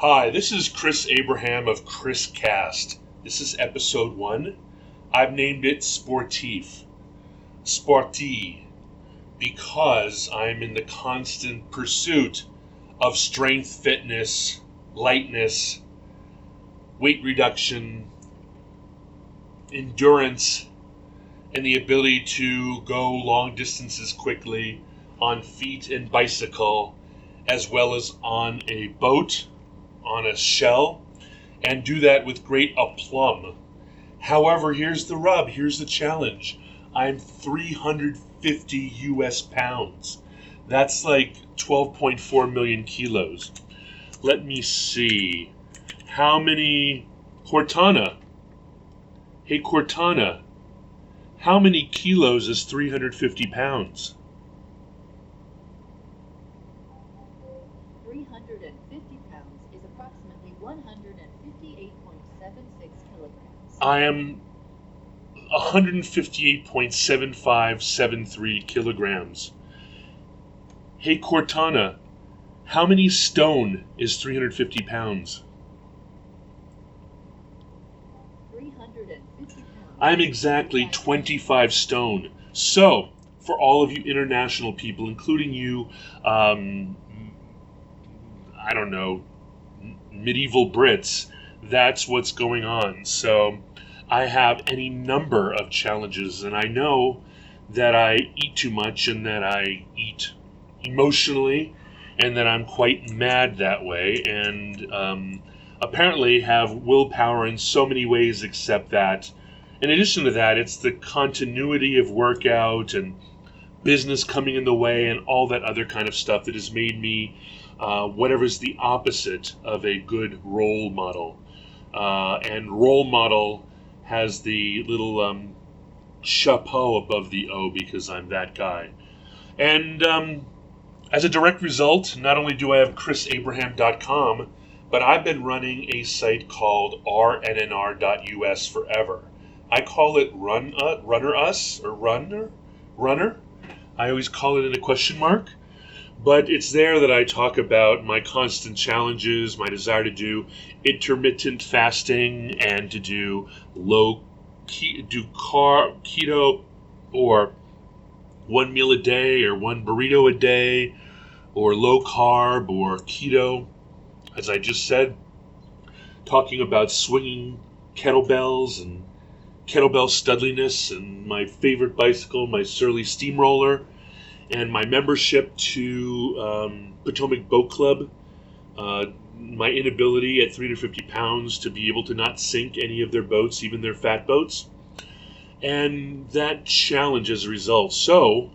Hi, this is Chris Abraham of ChrisCast. This is episode 1. I've named it Sportif. Sportif. Because I'm in the constant pursuit of strength, fitness, lightness, weight reduction, endurance, and the ability to go long distances quickly on feet and bicycle, as well as on a boat, on a shell, and do that with great aplomb. However, here's the rub, here's the challenge. I'm 350 US pounds. That's like 12.4 million kilos. Let me see. How many... Cortana. Hey, Cortana. How many kilos is 350 pounds? 350 pounds is approximately 158.76 kilograms. I am 158.7573 kilograms. Hey, Cortana, how many stone is 350 pounds? 350 pounds. I'm exactly 25 stone. So, for all of you international people, including you, I don't know, medieval Brits, that's what's going on. So I have any number of challenges, and I know that I eat too much and that I eat emotionally and that I'm quite mad that way, and apparently have willpower in so many ways except that. In addition to that, it's the continuity of workout and business coming in the way and all that other kind of stuff that has made me whatever's the opposite of a good role model. And role model has the little chapeau above the O because I'm that guy. And as a direct result, not only do I have chrisabraham.com, but I've been running a site called rnnr.us forever. I call it Runner Us, or Runner. I always call it in a question mark. But it's there that I talk about my constant challenges, my desire to do intermittent fasting and to do keto, or one meal a day or one burrito a day, or low carb or keto. As I just said, talking about swinging kettlebells and kettlebell studliness and my favorite bicycle, my Surly Steamroller, and my membership to Potomac Boat Club, my inability at 350 pounds to be able to not sink any of their boats, even their fat boats, and that challenge as a result. So,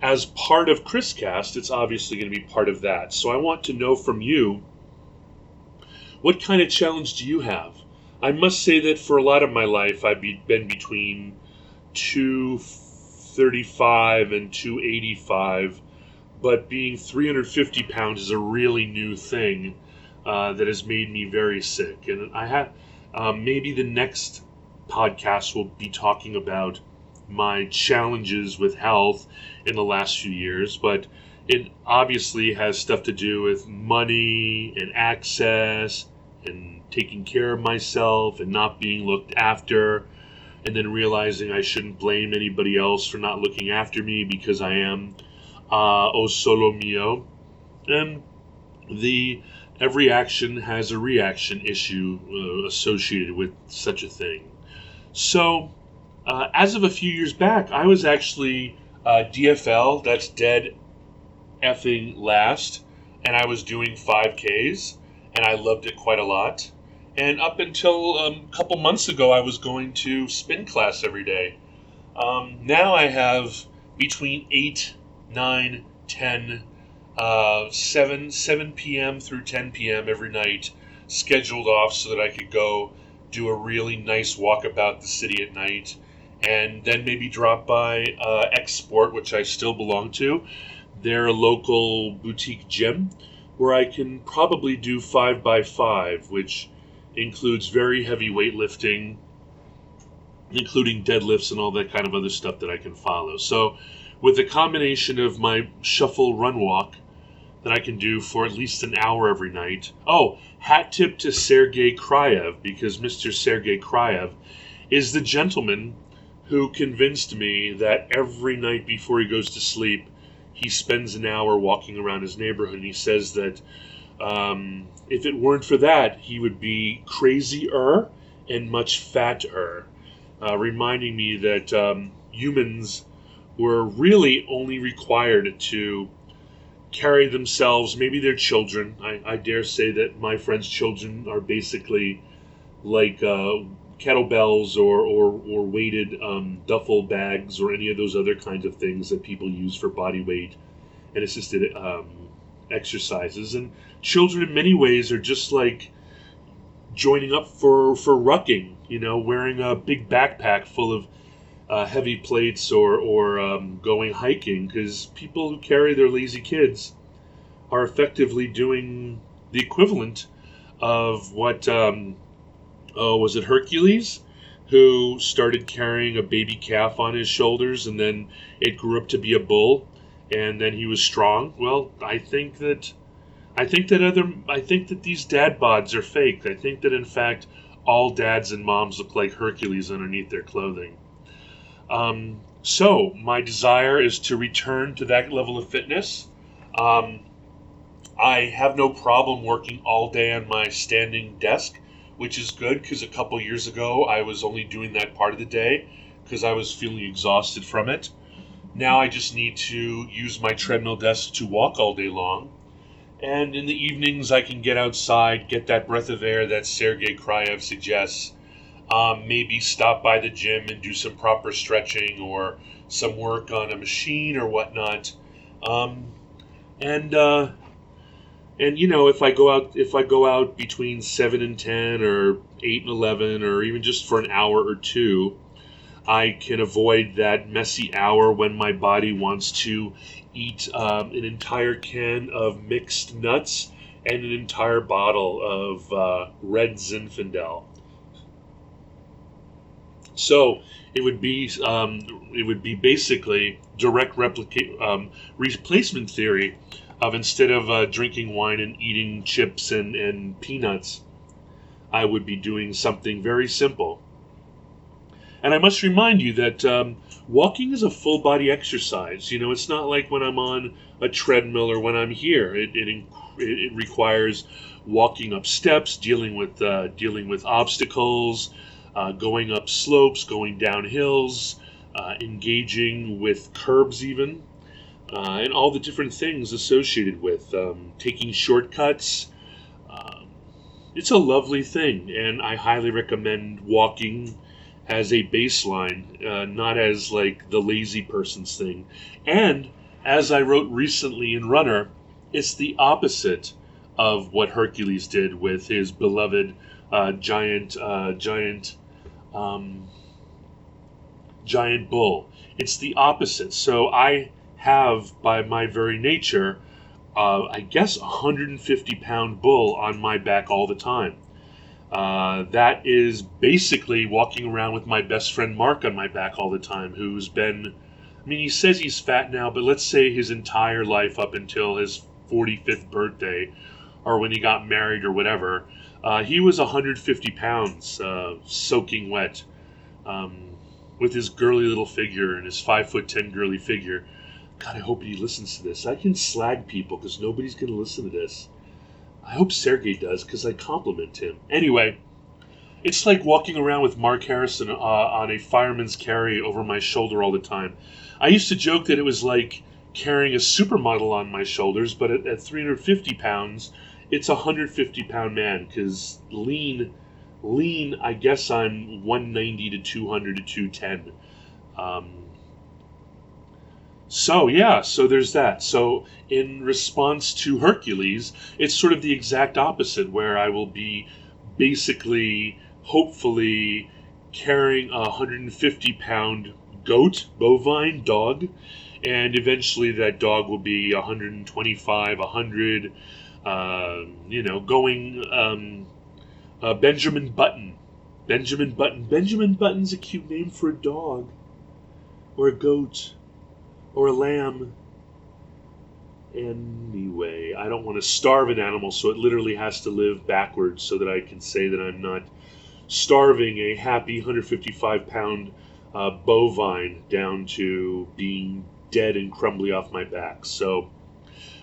as part of ChrisCast, it's obviously going to be part of that. So I want to know from you, what kind of challenge do you have? I must say that for a lot of my life, I've been between 235 and 285, but being 350 pounds is a really new thing that has made me very sick. And I have maybe the next podcast will be talking about my challenges with health in the last few years, but it obviously has stuff to do with money and access and taking care of myself and not being looked after, and then realizing I shouldn't blame anybody else for not looking after me because I am o solo mio. And every action has a reaction issue associated with such a thing. So, as of a few years back, I was actually DFL, that's dead effing last, and I was doing 5Ks, and I loved it quite a lot. And up until a couple months ago, I was going to spin class every day. Now I have between 8, 9, 10, 7 p.m. through 10 p.m. every night scheduled off so that I could go do a really nice walk about the city at night, and then maybe drop by X Sport, which I still belong to. They're a local boutique gym where I can probably do 5x5, which includes very heavy weightlifting, including deadlifts and all that kind of other stuff that I can follow. So with the combination of my shuffle run walk that I can do for at least an hour every night. Oh, hat tip to Sergei Kryev, because Mr. Sergei Kryev is the gentleman who convinced me that every night before he goes to sleep, he spends an hour walking around his neighborhood. And he says that if it weren't for that, he would be crazier and much fatter, reminding me that humans were really only required to carry themselves, maybe their children. I dare say that my friend's children are basically like kettlebells or weighted duffel bags or any of those other kinds of things that people use for body weight and assisted exercises. And children in many ways are just like joining up for rucking, wearing a big backpack full of heavy plates or going hiking, because people who carry their lazy kids are effectively doing the equivalent of what, was it Hercules, who started carrying a baby calf on his shoulders and then it grew up to be a bull and then he was strong. Well, I think that these dad bods are fake. I think that in fact all dads and moms look like Hercules underneath their clothing. So my desire is to return to that level of fitness. I have no problem working all day on my standing desk, which is good because a couple years ago I was only doing that part of the day because I was feeling exhausted from it. Now I just need to use my treadmill desk to walk all day long. And in the evenings I can get outside, get that breath of air that Sergei Kryev suggests. Maybe stop by the gym and do some proper stretching or some work on a machine or whatnot. And if I go out between 7 and 10 or 8 and 11 or even just for an hour or two, I can avoid that messy hour when my body wants to eat an entire can of mixed nuts and an entire bottle of red Zinfandel. So it would be basically direct replacement theory of, instead of drinking wine and eating chips and peanuts, I would be doing something very simple. And I must remind you that walking is a full body exercise. It's not like when I'm on a treadmill or when I'm here. It requires walking up steps, dealing with obstacles, going up slopes, going down hills, engaging with curbs even, and all the different things associated with taking shortcuts. It's a lovely thing, and I highly recommend walking as a baseline, not as like the lazy person's thing. And as I wrote recently in Runner, it's the opposite of what Hercules did with his beloved giant bull. It's the opposite. So I have, by my very nature, I guess 150-pound bull on my back all the time. That is basically walking around with my best friend Mark on my back all the time, who's been, he says he's fat now, but let's say his entire life up until his 45th birthday, or when he got married or whatever, he was 150 pounds, soaking wet, with his girly little figure and his 5'10" girly figure. God, I hope he listens to this. I can slag people because nobody's going to listen to this. I hope Sergey does, because I compliment him. Anyway, it's like walking around with Mark Harrison on a fireman's carry over my shoulder all the time. I used to joke that it was like carrying a supermodel on my shoulders, but at 350 pounds, it's a 150-pound man, because lean, I guess I'm 190 to 200 to 210. So there's that. So in response to Hercules, it's sort of the exact opposite, where I will be basically, hopefully, carrying a 150-pound bovine dog, and eventually that dog will be 125, 100, going Benjamin Button. Benjamin Button. Benjamin Button's a cute name for a dog, or a goat, or a lamb. Anyway, I don't want to starve an animal, so it literally has to live backwards so that I can say that I'm not starving a happy 155-pound bovine down to being dead and crumbly off my back. So,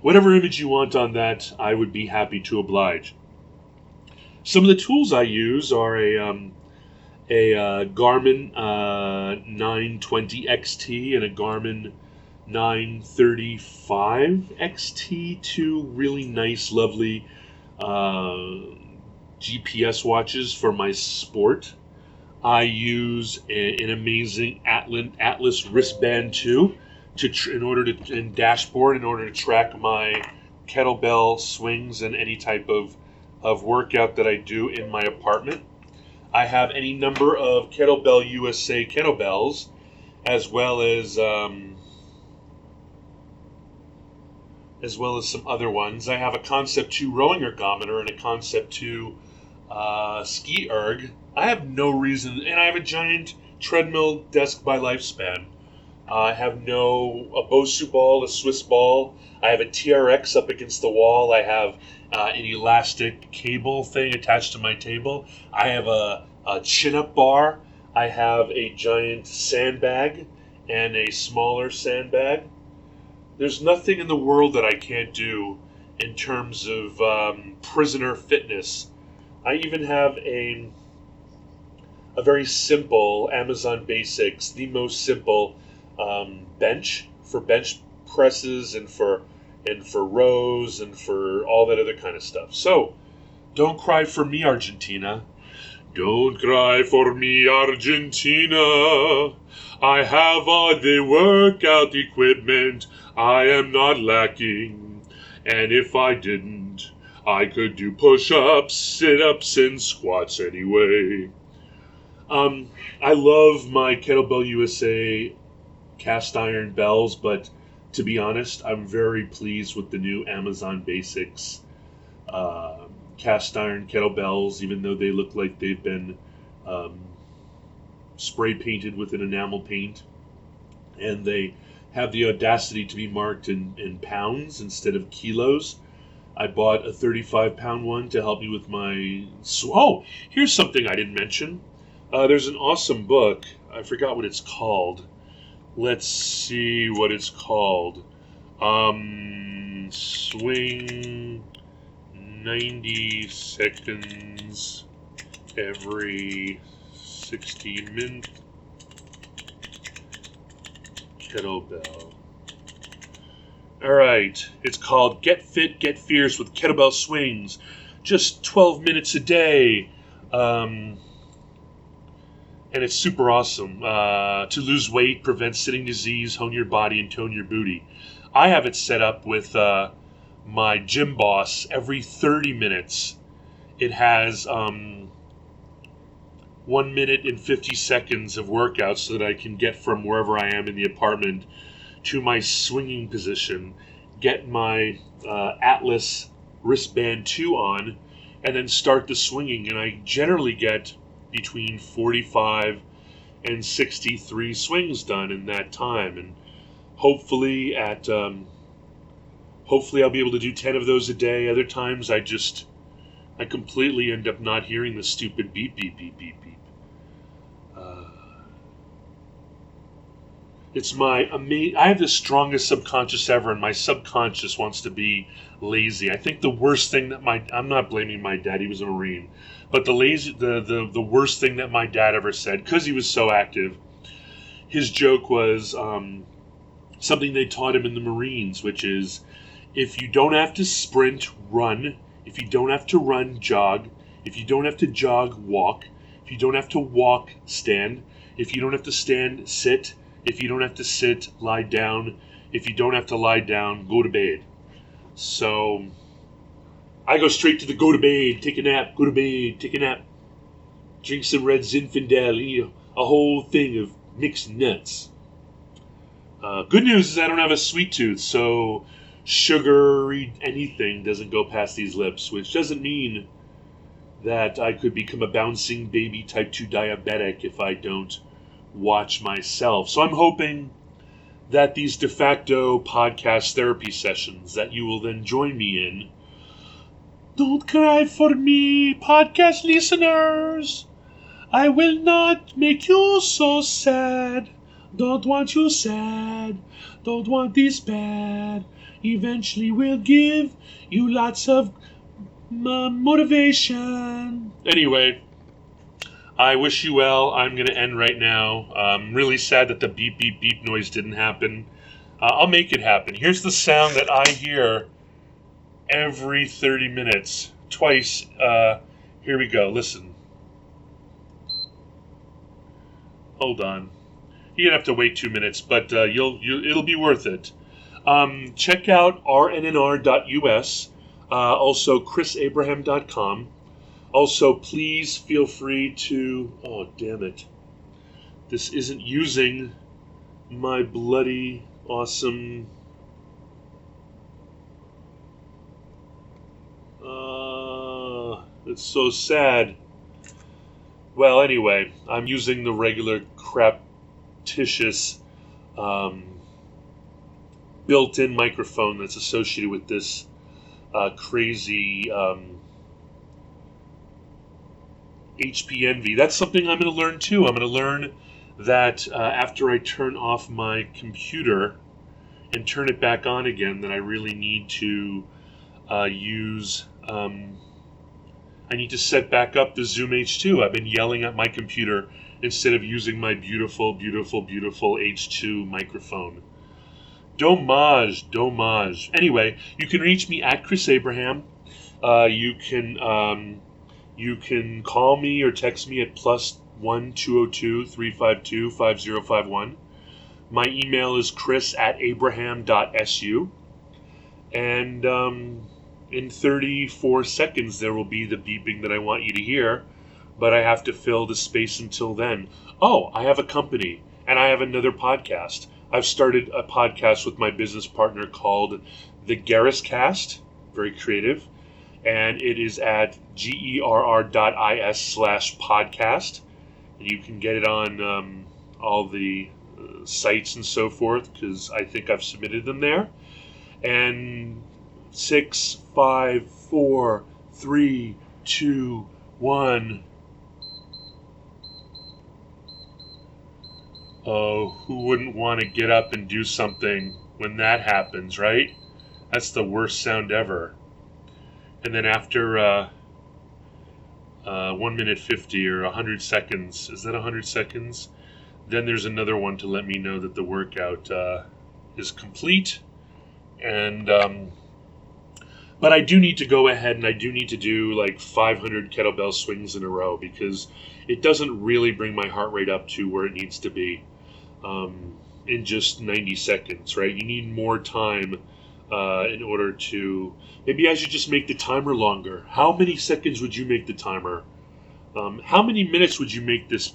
whatever image you want on that, I would be happy to oblige. Some of the tools I use are a Garmin 920 XT and a Garmin 935 XT, two really nice, lovely GPS watches for my sport. I use an amazing Atlas wristband too, and dashboard in order to track my kettlebell swings and any type of workout that I do in my apartment. I have any number of Kettlebell USA kettlebells, as well as some other ones. I have a Concept 2 rowing ergometer and a Concept 2 ski erg. I have no reason, and I have a giant treadmill desk by Lifespan. I have a Bosu ball, a Swiss ball. I have a TRX up against the wall. I have an elastic cable thing attached to my table. I have a chin-up bar. I have a giant sandbag and a smaller sandbag. There's nothing in the world that I can't do in terms of prisoner fitness. I even have a very simple Amazon Basics, the most simple bench for bench presses and for rows and for all that other kind of stuff. So, don't cry for me, Argentina. Don't cry for me, Argentina. I have all the workout equipment. I am not lacking. And if I didn't, I could do push-ups, sit-ups, and squats anyway. I love my Kettlebell USA cast iron bells, but to be honest, I'm very pleased with the new Amazon Basics cast iron kettlebells, even though they look like they've been spray painted with an enamel paint, and they have the audacity to be marked in pounds instead of kilos. I bought a 35-pound one to help me with my... Oh, here's something I didn't mention. There's an awesome book. I forgot what it's called. Let's see what it's called. Swing 90 seconds every 60 minutes. Kettlebell. Alright, it's called Get Fit, Get Fierce with Kettlebell Swings. Just 12 minutes a day. And it's super awesome. To lose weight, prevent sitting disease, hone your body, and tone your booty. I have it set up with my Gym Boss every 30 minutes. It has 1 minute and 50 seconds of workouts so that I can get from wherever I am in the apartment to my swinging position, get my Atlas wristband 2 on, and then start the swinging. And I generally get between 45 and 63 swings done in that time, and hopefully I'll be able to do 10 of those a day. Other times I completely end up not hearing the stupid beep beep beep beep beep. I have the strongest subconscious ever, and my subconscious wants to be lazy. I think the worst thing that I'm not blaming my dad, he was a Marine, but the worst thing that my dad ever said, because he was so active, his joke was something they taught him in the Marines, which is, if you don't have to sprint, run. If you don't have to run, jog. If you don't have to jog, walk. If you don't have to walk, stand. If you don't have to stand, sit. If you don't have to sit, lie down. If you don't have to lie down, go to bed. So I go straight to the go to bed, take a nap, go to bed, take a nap, drink some red Zinfandel, eat a whole thing of mixed nuts. Good news is I don't have a sweet tooth, so sugary anything doesn't go past these lips, which doesn't mean that I could become a bouncing baby type 2 diabetic if I don't watch myself. So I'm hoping that these de facto podcast therapy sessions that you will then join me in. Don't cry for me, podcast listeners. I will not make you so sad. Don't want you sad. Don't want this bad. Eventually we'll give you lots of motivation. Anyway, I wish you well. I'm going to end right now. I'm really sad that the beep, beep, beep noise didn't happen. I'll make it happen. Here's the sound that I hear every 30 minutes. Twice. Here we go. Listen. Hold on. You're going to have to wait 2 minutes, but it'll be worth it. Check out rnnr.us. Also, chrisabraham.com. Also, please feel free to... Oh, damn it. This isn't using my bloody awesome... It's so sad. Well, anyway, I'm using the regular craptitious built-in microphone that's associated with this crazy HP Envy. That's something I'm going to learn too. I'm going to learn that after I turn off my computer and turn it back on again, that I really need to use... I need to set back up the Zoom H2. I've been yelling at my computer instead of using my beautiful, beautiful, beautiful H2 microphone. Dommage. Anyway, you can reach me at Chris Abraham. You can call me or text me at +1 202 352 5051. My email is chris@abraham.su. And in 34 seconds, there will be the beeping that I want you to hear, but I have to fill the space until then. Oh, I have a company, and I have another podcast. I've started a podcast with my business partner called the ChrisCast, very creative, and it is at gerr.is/podcast, and you can get it on all the sites and so forth, because I think I've submitted them there. And 6, 5, 4, 3, 2, 1. Oh, who wouldn't want to get up and do something when that happens, right? That's the worst sound ever. And then after 1 minute 50 or 100 seconds, is that 100 seconds? Then there's another one to let me know that the workout is complete. And but I do need to go ahead and I do need to do like 500 kettlebell swings in a row, because it doesn't really bring my heart rate up to where it needs to be in just 90 seconds, right? You need more time in order to... Maybe I should just make the timer longer. How many seconds would you make the timer? How many minutes would you make this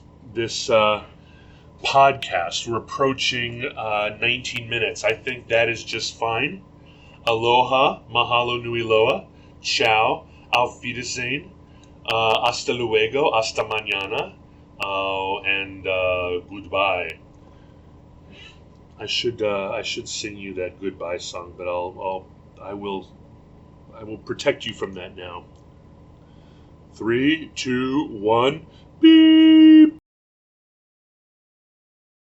podcast? We're approaching 19 minutes. I think that is just fine. Aloha, mahalo nui loa, ciao, auf Wiedersehen, hasta luego, hasta mañana, and goodbye. I should sing you that goodbye song, but I will protect you from that now. 3, 2, 1, beep.